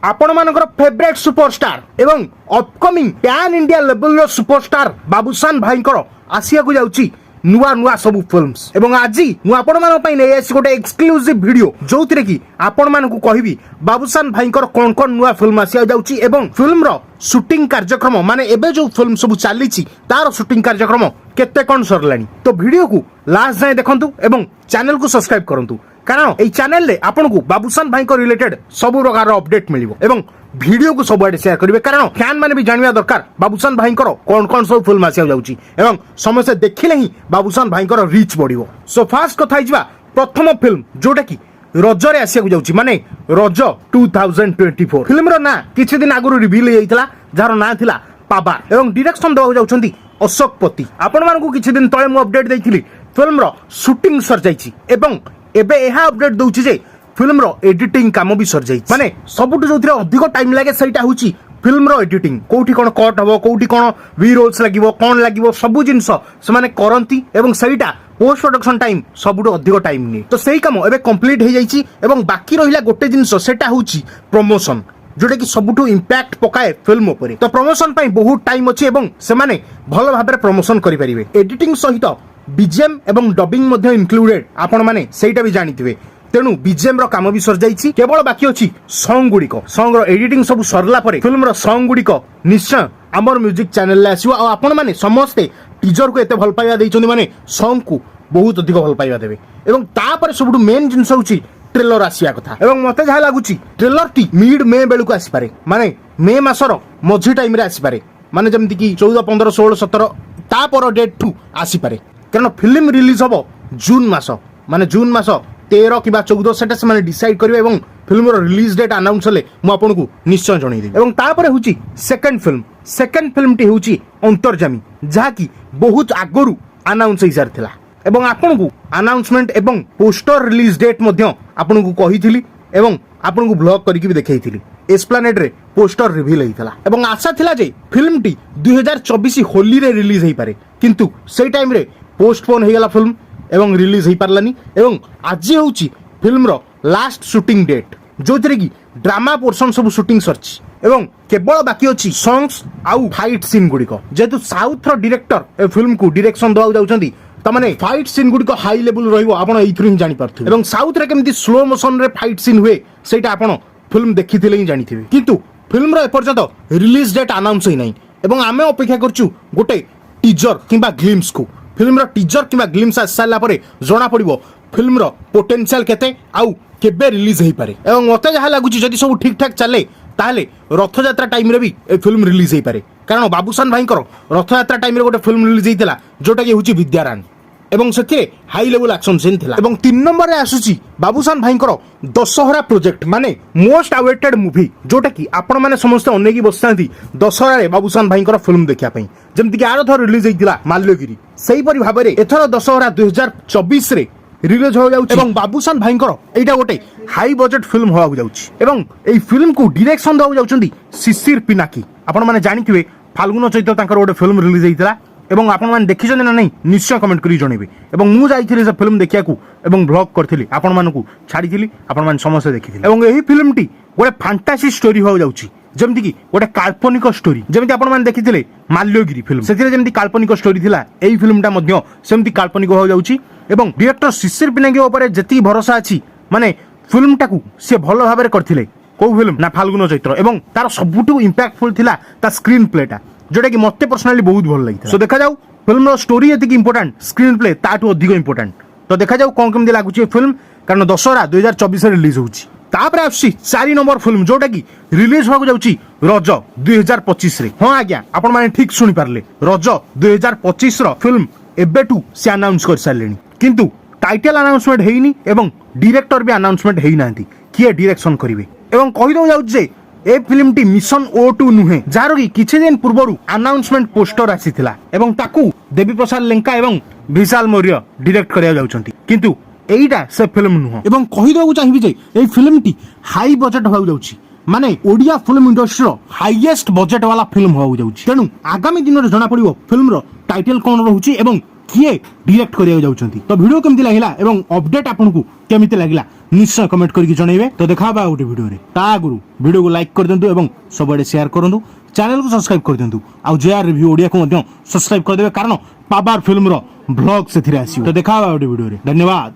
आपण मानकर favourite superstar एवं अपकमिंग पैन इंडिया लेवल रो सुपरस्टार बाबूशान भाईंकर आसिया को जाउची नुआ नुआ सब फिल्म्स एवं आज मु आपण मान पई नै आसी गोटे एक्सक्लूसिव वीडियो जोथिरे कि आपण मान को कहबी बाबूशान भाईंकर कोन कोन नुआ फिल्म आसिया जाउची एवं फिल्म रो शूटिंग कार्यक्रम माने एबे जो फिल्म सब चलीची तार शूटिंग कार्यक्रम केते कोन सरलानी तो वीडियो को लास्ट जाय देखंतु एवं चैनल को सब्सक्राइब करंतु कारण এই চ্যানেলে आपनको बाबूशान भाई को रिलेटेड सब प्रकार अपडेट मिलिबो एवं वीडियो को सबआडे शेयर करिवे कारण फैन माने भी जानिया दरकार बाबूशान भाई को कोन कोन सब फिल्म आसी जाउची एवं समस्त देखिले ही बाबूशान भाई को रीच बढ़िबो। सो फास्ट कथा हिजबा प्रथम फिल्म जोटा की रजरे आसिया जाउची माने रज 2024 फिल्म रो ना किछि दिन आगु रिवील हेइतला जार ना थिला पाबा एवं डायरेक्शन दवा जाउछंती अशोक पति। आपण मानकू किछि दिन तळे मु अपडेट दैथिली फिल्म रो शूटिंग सर जाइची एवं एबे एहा अपडेट दउची जे फिल्म रो एडिटिंग काम भी सर जाइची माने सबुटु जोथिरे अधिक टाइम लागे सेटा होची फिल्म रो एडिटिंग कोठी कोन कट हबो कोठी कोन वी रोल्स लागिवो कोन लागिवो सब जिंस से माने करंती एवं सेटा पोस्ट प्रोडक्शन टाइम सबुटु अधिक टाइम नि तो सेही काम एबे कंप्लीट हे जाइची एवं बाकी रहिला गोटे जिंस सेटा होची प्रमोशन जोटा कि सबुठु इंपैक्ट पकाए फिल्म ऊपर तो प्रमोशन पाई बहुत टाइम अछि एवं से माने भलो भाबरे प्रमोशन करि परिबे एडिटिंग सहित बीजीएम एवं डबिंग मध्ये इंक्लूडेड आपण माने सेटा भी जानिथिबे तेणु बीजीएम रो काम भी सर जाइछि केवल बाकी अछि सॉन्ग रो एडिटिंग सब सरला परे फिल्म रो सॉन्ग गुडिको निश्चय हमर म्यूजिक चैनल ले आसीबो आ आपण माने समस्ते टीजर को एते भल पाइबा दैछोनी माने सॉन्ग को बहुत अधिक भल पाइबा देबे एवं ता पर सबुठु मेन जिंस होछि ट्रेलर आसिया कथा एवं मते जहा लागुछि ट्रेलर टी मिड मे बेलु को आसी पारे माने मे मासर मझी टाइम रे आसी पारे माने जेमति कि 14 15 16 17 ता पर डेट टू आसी पारे कारण फिल्म रिलीज हबो जून मास माने जून मास 13 कि 14 सेटा से माने डिसाइड करिवे एवं फिल्म रो रिलीज डेट अनाउंस हेले मु आपन को निश्चय जणै देबे एवं ता पर होची सेकंड फिल्म टी होची अंतर्जामी जहा कि बहुत आगरु अनाउंस हिसार थिला एवं आपन को अनाउंसमेंट एवं पोस्टर रिलीज डेट मध्य आपन को कहिथिली एवं आपन को ब्लॉग करिकि भी देखाइथिली एस्प्लेनेड रे पोस्टर रिवील हेइतला एवं आशा थिला जे फिल्म टी 2024 होली रे रिलीज हेइ पारे किंतु सेई टाइम रे पोस्टपोन हेगला फिल्म एवं रिलीज हेइ पारलानी एवं आज होची फिल्म रो लास्ट शूटिंग डेट जोथरे की ड्रामा पोर्शन सब शूटिंग सरची एवं केवल बाकी अछि सॉन्ग्स आउ फाइट सीन गुडिको जेतु साउथ रो डायरेक्टर ए फिल्म को डायरेक्शन दवा जाउछंती त माने फाइट सीन गुडिको हाई लेवल रहिबो आपण एथ्रु ही जानि पारथु एवं साउथ रे केमति स्लो मोशन रे फाइट सीन हुए सेटा आपण फिल्म देखिथिले ही जानिथिबे किंतु फिल्म रो एपर्यंत रिलीज डेट अनाउंस ही नै एवं आमे अपेक्षा करछु गोटे टीजर किबा ग्लिम्स को फिल्म रो टीजर किबा ग्लिम्स आसाला परे जणा पड़िबो फिल्म रो पोटेंशियल केते आउ केबे रिलीज हेइ पारे एवं मते जहा लागुची जदि सब ठीक ठाक चले ताले रथयात्रा टाइम रे भी ए फिल्म रिलीज हेइ पारे कारण बाबूशान भाईकर रथयात्रा टाइम रे गोटे फिल्म रिलीज हेइतला जोटा कि होची विद्यारान एवं सेथे हाई लेवल एक्शन सीन थिला एवं 3 नंबर रे आसुची बाबूशान भाईकर दशहरा प्रोजेक्ट माने मोस्ट अवेटेड मूवी जोटा कि आपण माने समस्त अनेकी बसथांती दशहरा रे बाबूशान भाईकर फिल्म देखिया पई जेमति कि आरो थर रिलीज हेइतिला माल्यगिरी सेही परि भाबरे एथर दशहरा 2024 रे रिलीज हो जाउची एवं बाबूशान भाईकर एटा गोटे हाई बजट फिल्म होआ जाउची एवं एई फिल्म को डायरेक्शन दवा जाउचंदी शिशिर पिनाकी आपण माने जानिथिबे फाल्गुन चैत्र तांकर गोटे फिल्म रिलीज हेइतिला एवं आपण मान देखिछन ना नहीं निश्चय कमेंट करी जणेबे एवं मु जाइथिली से फिल्म देखिया को एवं ब्लॉग करथिली आपण मानकू छाड़ीथिली आपण मान समस्त देखिथिली एवं एही फिल्म टी गोटे फैंटासी स्टोरी हो जाउची जेमति कि गोटे काल्पनिक स्टोरी जेमति आपण मान देखिथिले माल्यगिरी फिल्म सेथिरे जेमति काल्पनिक स्टोरी थिला एही फिल्मटा मध्य सेमति काल्पनिक हो जाउची एवं डायरेक्टर शिशिर पिनाकी ऊपर जति भरोसा अछि माने फिल्म टाकू से भलो भाबरे करथिले को फिल्म ना फाल्गुन चैत्र एवं तार सबुटु इंपैक्टफुल थिला ता स्क्रीन प्लेटा जोटा कि मते पर्सनली बहुत भल लागि सो देखा जाऊ फिल्म रो स्टोरी एति इंपोर्टेंट स्क्रीन प्ले ताटू अधिक इंपोर्टेंट तो देखा जाऊ कोन केमदि लागुची फिल्म कारण दशहरा 2024 रे रिलीज होची तापर आसी 4 नंबर फिल्म जोटा कि रिलीज होगा जाउची रज 2025 रे हां आज्ञा आपण माने ठीक सुनि पारले रज 2025 रो फिल्म एबेटू से अनाउंस कर सारलेनी किंतु टाइटल अनाउंसमेंट हेइनी एवं डायरेक्टर भी अनाउंसमेंट हेइ नांती किए डायरेक्शन करिवे एवं कहि दउ जाउची जे ए फिल्म टी मिशन O2 नुहे जार कि किछि दिन पूर्वरु अनाउंसमेंट पोस्टर आसीथिला एवं ताकू देवी प्रसाद लेंका एवं विशाल मौर्य डायरेक्ट करिया जाउछंती किंतु एइटा से फिल्म नुह एवं कहि दउ चाहिबी जे ए फिल्म टी हाई बजट होउ जाउची माने ओडिया फिल्म इंडस्ट्री रो हाईएस्ट बजट वाला फिल्म होउ जाउची तेनु आगामी दिन रे जणा पड़िबो फिल्म रो टाइटल कोन रहउची एवं किए डायरेक्ट करिया जाउछंती तो वीडियो केमति लागिला एवं अपडेट आपन को केमिति लागिला निश्चय कमेंट करके जनइबे। तो देखा गोटे वीडियो रे ता आगु वीडियो को लाइक कर दिंतु एवं सबआडे शेयर करंतु, चैनल को सब्सक्राइब कर दिंतु आ जेआर रिव्यू ओडिया को मध्य सब्सक्राइब कर देबे कारण पावर फिल्म रो ब्लॉग से थिरे आसी। तो देखा गोटे वीडियो रे धन्यवाद।